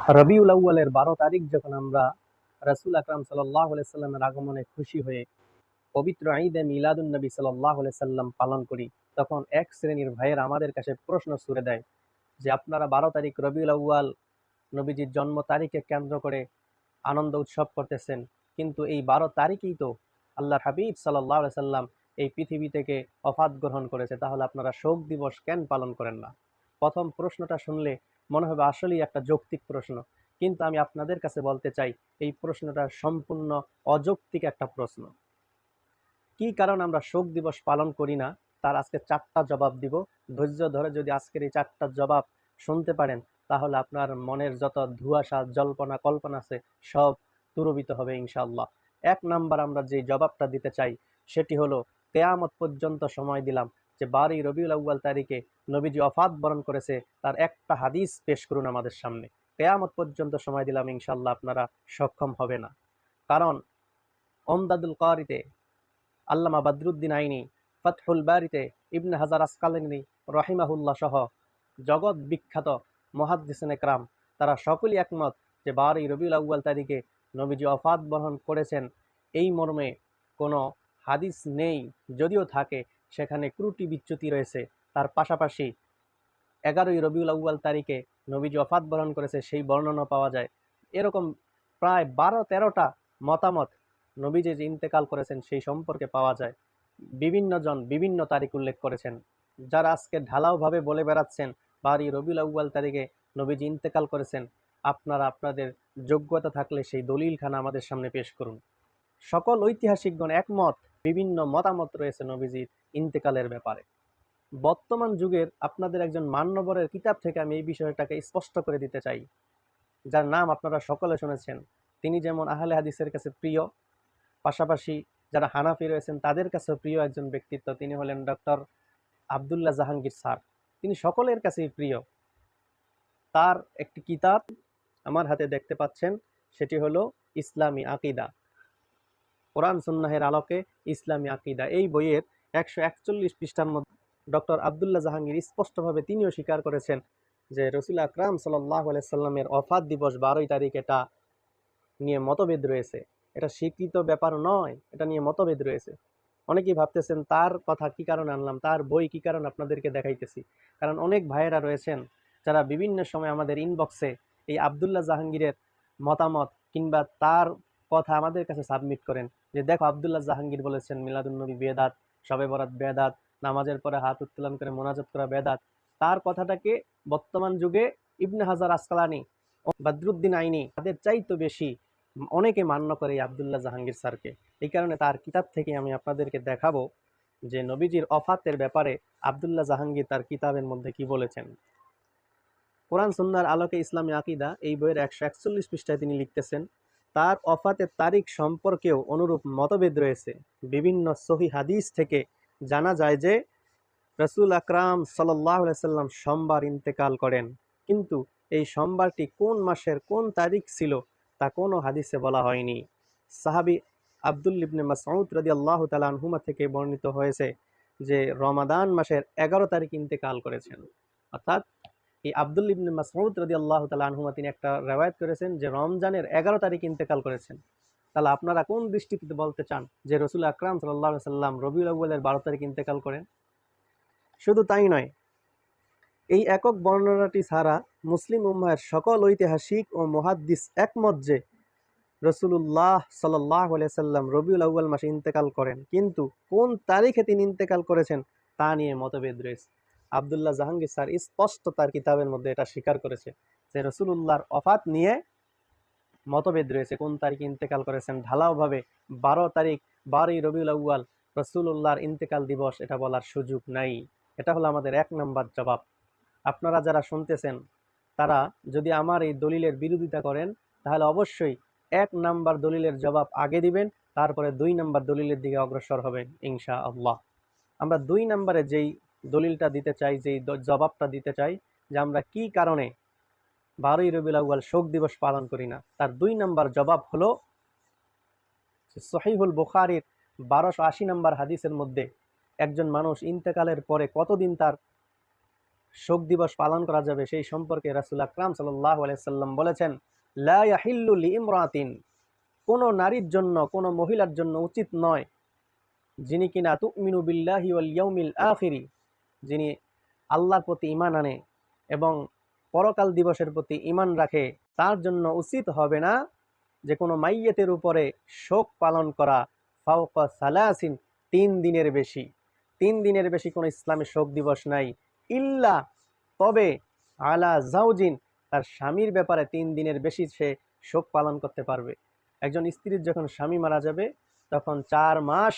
রবিউল আউয়ালের 12 তারিখ যখন আমরা রাসূল আকরাম সাল্লাল্লাহু আলাইহি সাল্লামের আগমনে খুশি হয়ে পবিত্র ঈদে মিলাদুন নবী সাল্লাল্লাহু আলাইহি সাল্লাম পালন করি, তখন এক শ্রেণীর ভাইয়েরা আমাদের কাছে প্রশ্ন ছুড়ে দেয় যে আপনারা 12 তারিখ রবিউল আউয়াল নবীজির জন্ম তারিখে কেন্দ্র করে আনন্দ উৎসব করতেছেন, কিন্তু এই 12 তারিখেই তো আল্লাহর হাবিব সাল্লাল্লাহু আলাইহি সাল্লাম এই পৃথিবী থেকে ওফাত গ্রহণ করেছে, তাহলে আপনারা শোক দিবস কেন পালন করেন না? প্রথম প্রশ্নটা শুনলে মনে হবে আসলেই একটা যৌক্তিক প্রশ্ন, কিন্তু আমি আপনাদের কাছে বলতে চাই এই প্রশ্নটা সম্পূর্ণ অযৌক্তিক একটা প্রশ্ন। কি কারণ আমরা শোক দিবস পালন করি না, তার আজকে 4টা জবাব দিব। ধৈর্য ধরে যদি আজকের এই 4টা জবাব শুনতে পারেন, তাহলে আপনার মনের যত ধুয়াশা জল্পনা কল্পনা আছে সব দূরীভূত হবে ইনশাআল্লাহ। 1 নাম্বার আমরা যে জবাবটা দিতে চাই সেটি হলো, কিয়ামত পর্যন্ত সময় দিলাম যে 12 রবিউল আউয়াল তারিখে নবীজি ওফাত বরণ করেছে, তার একটা হাদিস পেশ করুন আমাদের সামনে। কিয়ামত পর্যন্ত সময় দিলাম, ইনশাআল্লাহ আপনারা সক্ষম হবে না। কারণ ওমদাদুল কারিতে আল্লামা বদরুদ্দিন আইনি, ফাতহুল বারিতে ইবনে হাজার আসকালানি রহিমাহুল্লাহ সহ জগৎ বিখ্যাত মুহাদ্দিসিন একরাম তারা সকলেই একমত যে 12 রবিউল আউয়াল তারিখে নবীজি ওফাত বরণ করেছেন, এই মর্মে কোনো হাদিস নেই। যদিও থাকে সেখানে ত্রুটি বিচ্যুতি রয়েছে। তার পাশাপাশি 11 রবিউল আউয়াল তারিখে নবীজি ওফাত বরণ করেছে সেই বর্ণনা পাওয়া যায়। এরকম প্রায় 12-13টা মতামত নবীজি যে ইন্তেকাল করেছেন সেই সম্পর্কে পাওয়া যায়। বিভিন্ন জন বিভিন্ন তারিখ উল্লেখ করেছেন। যারা আজকে ঢালাওভাবে বলে বেড়াচ্ছেন 12 রবিউল আউয়াল তারিখে নবীজি ইন্তেকাল করেছেন, আপনারা আপনাদের যোগ্যতা থাকলে সেই দলিলখানা আমাদের সামনে পেশ করুন। সকল ঐতিহাসিকগণ একমত, বিভিন্ন মতামত রয়েছে নবীজির ইন্তেকালের ব্যাপারে। বর্তমান যুগের আপনাদের একজন মান্যবরের কিতাব থেকে আমি এই বিষয়টাকে স্পষ্ট করে দিতে চাই, যার নাম আপনারা সকলে শুনেছেন। তিনি যেমন আহলে হাদিসের কাছে প্রিয়, পাশাপাশি যারা হানাফি রয়েছেন তাদের কাছে প্রিয় একজন ব্যক্তিত্ব। তিনি হলেন ডক্টর আব্দুল্লাহ জাহাঙ্গীর স্যার। তিনি সকলের কাছেই প্রিয়। তার একটি কিতাব আমার হাতে দেখতে পাচ্ছেন, সেটি হলো ইসলামী আকিদা, কোরআন সুন্নাহের আলোকে ইসলামী আকিদা। এই বইয়ের 141 পৃষ্ঠার মধ্যে ডক্টর আব্দুল্লাহ জাহাঙ্গীর স্পষ্টভাবে তিনিও স্বীকার করেছেন যে রসুল আকরাম সাল্লাল্লাহু আলাইহি সাল্লামের ওফাত দিবস 12 তারিখ, এটা নিয়ে মতভেদ রয়েছে। এটা স্বীকৃত ব্যাপার নয়, এটা নিয়ে মতভেদ রয়েছে। অনেকেই ভাবতেছেন তার কথা কি কারণে আনলাম, তার বই কি কারণে আপনাদেরকে দেখাইতেছি। কারণ অনেক ভাইয়েরা রয়েছেন যারা বিভিন্ন সময় আমাদের ইনবক্সে এই আব্দুল্লাহ জাহাঙ্গীরের মতামত কিংবা তার কথা আমাদের কাছে সাবমিট করেন যে দেখো আব্দুল্লাহ জাহাঙ্গীর বলেছেন মিলাদুন্নবী বেদাত, শবে বরাত বেদাত, নামাজের পরে হাত উত্তোলন করে মোনাজাত করা বেদাত। তার কথাটাকে বর্তমান যুগে ইবনে হাজার আসকালানি, বদরুদ্দিন আইনি তাদের চাইতে বেশি অনেকে মান্য করে এই আব্দুল্লাহ জাহাঙ্গীর স্যারকে। এই কারণে তার কিতাব থেকে আমি আপনাদেরকে দেখাবো যে নবীজির ওফাতের ব্যাপারে আব্দুল্লাহ জাহাঙ্গীর তার কিতাবের মধ্যে কি বলেছেন। কোরআন সুন্নাহর আলোকে ইসলামী আকিদা এই বইয়ের 141 পৃষ্ঠায় তিনি লিখতেছেন, তার ওফাতের তারিখ সম্পর্কেও অনুরূপ মতভেদ রয়েছে। বিভিন্ন সহিহ হাদিস থেকে জানা যায় যে রাসূল আকরাম সাল্লাল্লাহু আলাইহি সাল্লাম সোমবার ইন্তেকাল করেন, কিন্তু এই সোমবারটি কোন মাসের কোন তারিখ ছিল তা কোনো হাদিসে বলা হয়নি। সাহাবী আব্দুল্লাহ ইবনে মাসউদ রাদিয়াল্লাহু তাআলা আনহুমা থেকে বর্ণিত হয়েছে যে রমাদান মাসের 11 তারিখ ইন্তেকাল করেছেন। অর্থাৎ এই আব্দুল্লাহ ইবনে মাসউদ রাদিয়াল্লাহু তাআলা আনহুমা তিনি একটা রিওয়ায়াত করেছেন যে রমজানের 11 তারিখ ইন্তেকাল করেছেন। তাহলে আপনারা কোন দৃষ্টিতে বলতে চান যে রাসূল আকরাম সাল্লাল্লাহু আলাইহি সাল্লাম রবিউল আউয়ালের 12 তারিখ ইন্তেকাল করেন? শুধু তাই নয়, এই একক বর্ণনাটি ছাড়া মুসলিম উম্মাহের সকল ঐতিহাসিক ও মুহাদ্দিস একমত যে রাসূলুল্লাহ সাল্লাল্লাহু আলাইহি সাল্লাম রবিউল আউয়াল মাসে ইন্তেকাল করেন, কিন্তু কোন তারিখে তিনি ইন্তেকাল করেছেন তা নিয়ে মতভেদ রয়েছে। আব্দুল্লাহ জাহাঙ্গীর স্যার স্পষ্ট তার কিতাবের মধ্যে এটা স্বীকার করেছে যে রাসূলুল্লাহর ওফাত নিয়ে মতভেদ রয়েছে, কোন তারিখে ইন্তেকাল করেছেন। ঢালাওভাবে 12 তারিখ 12 রবিউল আউয়াল রাসূলুল্লাহর ইন্তেকাল দিবস এটা বলার সুযোগ নাই। এটা হলো আমাদের 1 নম্বর জবাব। আপনারা যারা শুনতেছেন তারা যদি আমার এই দলিলের বিরোধিতা করেন, তাহলে অবশ্যই 1 নাম্বার দলিলের জবাব আগে দিবেন, তারপরে 2 নাম্বার দলিলের দিকে অগ্রসর হবেন ইনশাআল্লাহ। আমরা 2 নাম্বারে যেই দলিলটা দিতে চাই, যেই জবাবটা দিতে চাই যে আমরা কি কারণে 12 রবিউল আউয়াল শোক দিবস পালন করি না, তার 2 নাম্বার জবাব হলো সহিহুল বুখারীর 1280 নাম্বার হাদিসের মধ্যে একজন মানুষ ইন্তেকালের পরে কতদিন তার শোক দিবস পালন করা যাবে সেই সম্পর্কে রাসূল আকরাম সাল্লাল্লাহু আলাইহি সাল্লাম বলেছেন, লা ইয়াহিল্লু লিইমরাতিন, কোন নারীর জন্য, কোন মহিলার জন্য উচিত নয়, যিনি কিনা তুমিনু বিল্লাহি ওয়াল ইয়াউমিল আখিরি, যিনি আল্লাহর প্রতি ঈমান আনে এবং পরকাল দিবসের প্রতি ঈমান রাখে, তার জন্য উচিত হবে না যে কোনো মাইয়্যিতের উপরে শোক পালন করা ফাওকা সালাসিন, 3 দিনের বেশি। 3 দিনের বেশি কোনো ইসলামী শোক দিবস নাই। ইল্লা, তবে আলা জাওজিন, তার স্বামীর ব্যাপারে 3 দিনের বেশি সে শোক পালন করতে পারবে। একজন স্ত্রীর যখন স্বামী মারা যাবে তখন 4 মাস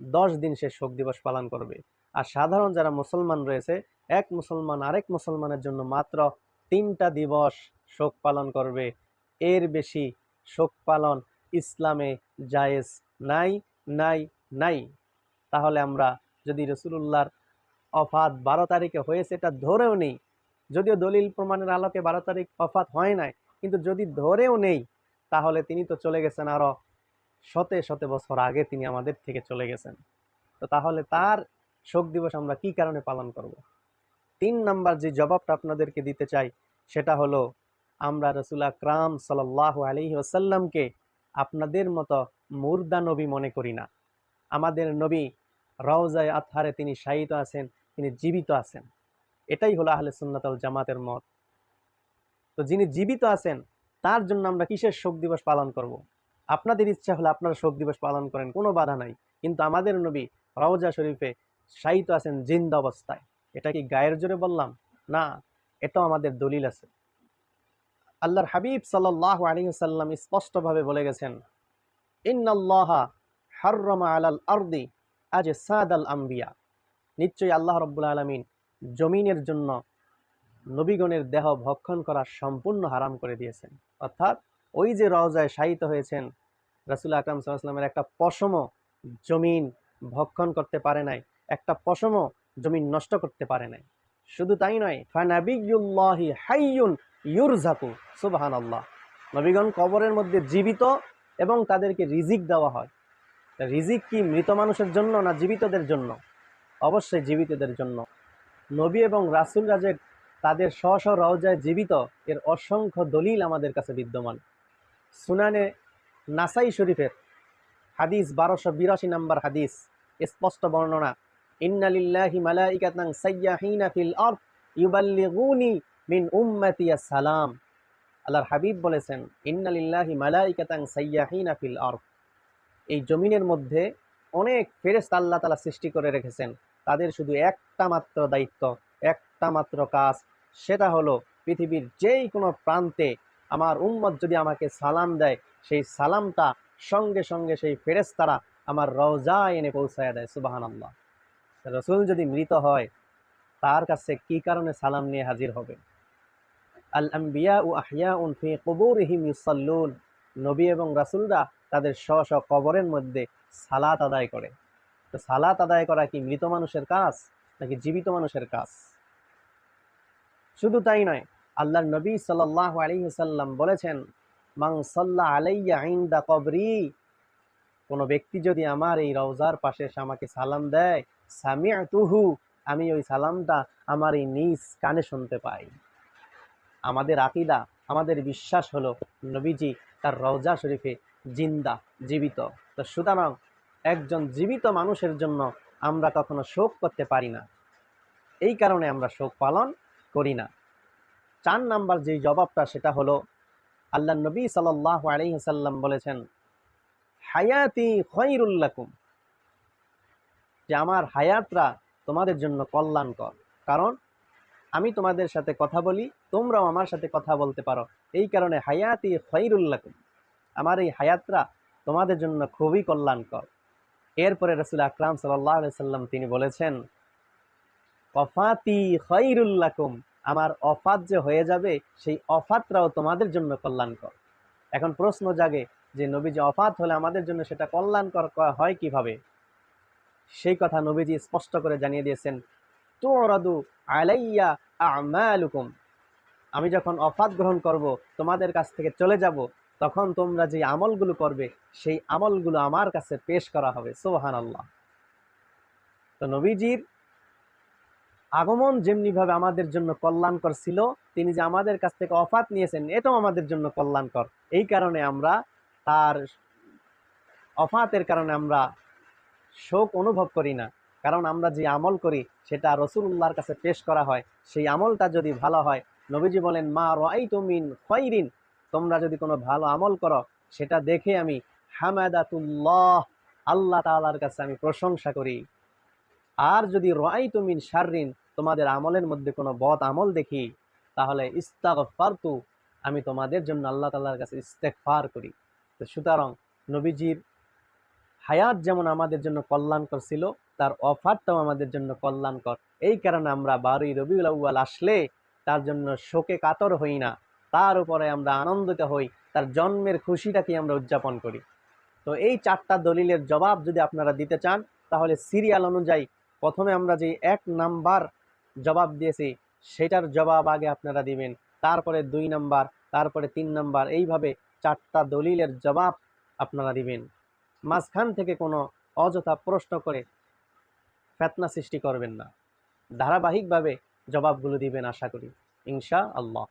10 দিন সে শোক দিবস পালন করবে। আর সাধারণ যারা মুসলমান রয়েছে, এক মুসলমান আরেক মুসলমানের জন্য মাত্র 3টা দিবস শোক পালন করবে। এর বেশি শোক পালন ইসলামে জায়েজ নাই, নাই, নাই। তাহলে আমরা যদি রাসূলুল্লাহর ওফাত 12 তারিখে হয়েছে এটা ধরেও নেই, যদিও দলিল প্রমাণের আলোকে 12 তারিখ ওফাত হয় নাই, কিন্তু যদি ধরেও নেই, তাহলে তিনি তো চলে গেছেন আরো শতে শতে বছর আগে, তিনি আমাদের থেকে চলে গেছেন। তো তাহলে তার শোক দিবস আমরা কি কারণে পালন করব? 3 নাম্বার যে জবাবটা আপনাদেরকে দিতে চাই সেটা হলো, আমরা রাসূল আকরাম সাল্লাল্লাহু আলাইহি ওয়াসাল্লামকে আপনাদের মতো মুর্দা নবী মনে করি না। আমাদের নবী রওজায়ে আতহারে তিনি শায়িত আছেন, তিনি জীবিত আছেন। এটাই হলো আহলে সুন্নাত ওয়াল জামাতের মত। তো যিনি জীবিত আছেন তার জন্য আমরা কিসের শোক দিবস পালন করব? আপনাদের ইচ্ছা হলে আপনারা শোক দিবস পালন করেন, কোনো বাধা নাই, কিন্তু আমাদের নবী রওজা শরীফে শায়িত আছেন জিন্দা অবস্থায়। এটা কি গায়ের জোরে বললাম? না, এটাও আমাদের দলিল আছে। আল্লাহর হাবিব সাল্লাল্লাহু আলাইহি ওয়াসাল্লাম স্পষ্টভাবে বলে গেছেন, ইন্নাল্লাহা হাররামা আলাল আরদি আজসাদাল আমবিয়া, নিশ্চয়ই আল্লাহ রাব্বুল আলামিন জমিনের জন্য নবীগণের দেহ ভক্ষণ করা সম্পূর্ণ হারাম করে দিয়েছেন। অর্থাৎ ওই যে রওজায় শায়িত হয়েছেন, রাসূল আকরাম সাল্লাল্লাহু আলাইহি ওয়াসাল্লামের একটা পশমও জমিন ভক্ষণ করতে পারে নাই, একটা পশমও জমিন নষ্ট করতে পারে নাই। শুধু তাই নয়, ফানাবিয়ুল্লাহি হাইয়ুন ইউরযাকু, সুবহানাল্লাহ, নবীগণ কবরের মধ্যে জীবিত এবং তাদেরকে রিজিক দেওয়া হয়। রিজিক কি মৃত মানুষের জন্য না জীবিতদের জন্য? অবশ্যই জীবিতদের জন্য। নবী এবং রাসূলরা যে তাদের স্ব স্ব রওজায় জীবিত, এর অসংখ্য দলিল আমাদের কাছে বিদ্যমান। সুনানে নাসাই শরীফের হাদিস 1282 নম্বর হাদিস, স্পষ্ট বর্ণনা, ইন্না লিল্লাহি মালাইকাতান সাইয়্যাহিনা ফিল আরদ ইউবাল্লিগুনি মিন উম্মতি আসসালাম। আল্লাহর হাবিব বলেছেন, ইন্না লিল্লাহি মালাইকাতান সাইয়্যাহিনা ফিল আরদ, এই জমিনের মধ্যে অনেক ফেরেশতা আল্লাহ তাআলা সৃষ্টি করে রেখেছেন। তাদের শুধু একটা মাত্র দায়িত্ব, একটা মাত্র কাজ, সেটা হলো পৃথিবীর যেই কোনো প্রান্তে আমার উম্মত যদি আমাকে সালাম দেয়, সেই সালামটা সঙ্গে সঙ্গে সেই ফেরেশতারা আমার রওজায় এনে পৌঁছায় দেয়। সুবহানাল্লাহ। রাসূল যদি মৃত হয়, তার কাছে কি কারণে সালাম নিয়ে হাজির হবে? আল আম্বিয়াউ আহইয়াউন ফি কুবুরিহিম ইউসাল্লুন, নবী এবং রাসূলরা তাদের স্ব স্ব কবরের মধ্যে সালাত আদায় করে। তো সালাত আদায় করা কি মৃত মানুষের কাজ নাকি জীবিত মানুষের কাজ? শুধু তাই নয়, আল্লাহর নবী সাল্লাল্লাহু আলাইহি ওয়াসাল্লাম বলেছেন, মান সাল্লা আলাইয়া ইনদা কবরি, কোনো ব্যক্তি যদি আমার এই রওজার পাশে এসে আমাকে সালাম দেয়, সামিআতুহু, আমি ওই সালামটা আমার এই নিজ কানে শুনতে পাই। আমাদের আকীদা, আমাদের বিশ্বাস হলো নবীজি তার রওজা শরীফে জিন্দা, জীবিত। তো সুতরাং একজন জীবিত মানুষের জন্য আমরা কখনো শোক করতে পারি না, এই কারণে আমরা শোক পালন করি না। 4 নাম্বার যে জবাবটা সেটা হলো, আল্লাহর নবী সাল্লাল্লাহু আলাইহি ওয়াসাল্লাম বলেছেন, হায়াতি খায়রুল লাকুম, যে আমার হায়াতরা তোমাদের জন্য কল্যাণকর, কারণ আমি তোমাদের সাথে কথা বলি, তোমরাও আমার সাথে কথা বলতে পারো, এই কারণে হায়াতি খায়রুল লাকুম, আমার এই হায়াতরা তোমাদের জন্য খুবই কল্যাণকর। এরপরে রাসূল আকরাম সাল্লাল্লাহু আলাইহি ওয়াসাল্লাম তিনি বলেছেন, ওয়াফাতি খায়রুল লাকুম, আমার অফাত যে হয়ে যাবে সেই অফাতটাও তোমাদের জন্য কল্যাণকর। এখন প্রশ্ন জাগে যে নবীজি অফাত হলে আমাদের জন্য সেটা কল্যাণকর হয় কিভাবে? সেই কথা নবীজি স্পষ্ট করে জানিয়ে দিয়েছেন, তুরাদু আলাইয়া আমালুকুম, আমি যখন অফাত গ্রহণ করব, তোমাদের কাছ থেকে চলে যাব, তখন তোমরা যে আমলগুলো করবে সেই আমলগুলো আমার কাছে পেশ করা হবে। সুবহানাল্লাহ। তো নবীজির আগমন যেমনিভাবে আমাদের জন্য কল্যাণকর ছিল, তিনি যে আমাদের কাছ থেকে অফাত নিয়েছেন এটাও আমাদের জন্য কল্যাণকর। এই কারণে আমরা তার অফাতের কারণে আমরা শোক অনুভব করি না। কারণ আমরা যে আমল করি সেটা রাসূলুল্লাহর কাছে পেশ করা হয়, সেই আমলটা যদি ভালো হয়, নবীজি বলেন মা রাআইতু মিন খায়রিন, তোমরা যদি কোনো ভালো আমল করো সেটা দেখে আমি হামাদাতুল্লাহ, আল্লাহ তাআলার কাছে আমি প্রশংসা করি। আর যদি রাআইতু মিন শাররিন, তোমাদের আমলের মধ্যে কোনো বদ আমল দেখি, তাহলে ইস্তাগফারতু, আমি তোমাদের জন্য আল্লাহ তাআলার কাছে ইস্তেগফার করি। তো সুতরাং নবীজির হায়াত যেমন আমাদের জন্য কল্যাণকর ছিল, তার অফারটাও আমাদের জন্য কল্যাণকর। এই কারণে আমরা 12ই রবিউল আউয়াল আসলে তার জন্য শোকে কাতর হই না, তার উপরে আমরা আনন্দিত হই, তার জন্মের খুশিটাকে আমরা উদযাপন করি। তো এই 4টা দলিলের জবাব যদি আপনারা দিতে চান, তাহলে সিরিয়াল অনুযায়ী প্রথমে আমরা যে 1 নাম্বার জবাব দিয়েছি সেটার জবাব আগে আপনারা দিবেন, তারপরে 2 নাম্বার, তারপরে 3 নাম্বার, এইভাবে 4টা দলিলের জবাব আপনারা দিবেন। মাঝখান থেকে কোনো অযথা প্রশ্ন করে ফিতনা সৃষ্টি করবেন না, ধারাবাহিকভাবে জবাবগুলো দিবেন আশা করি ইনশাআল্লাহ।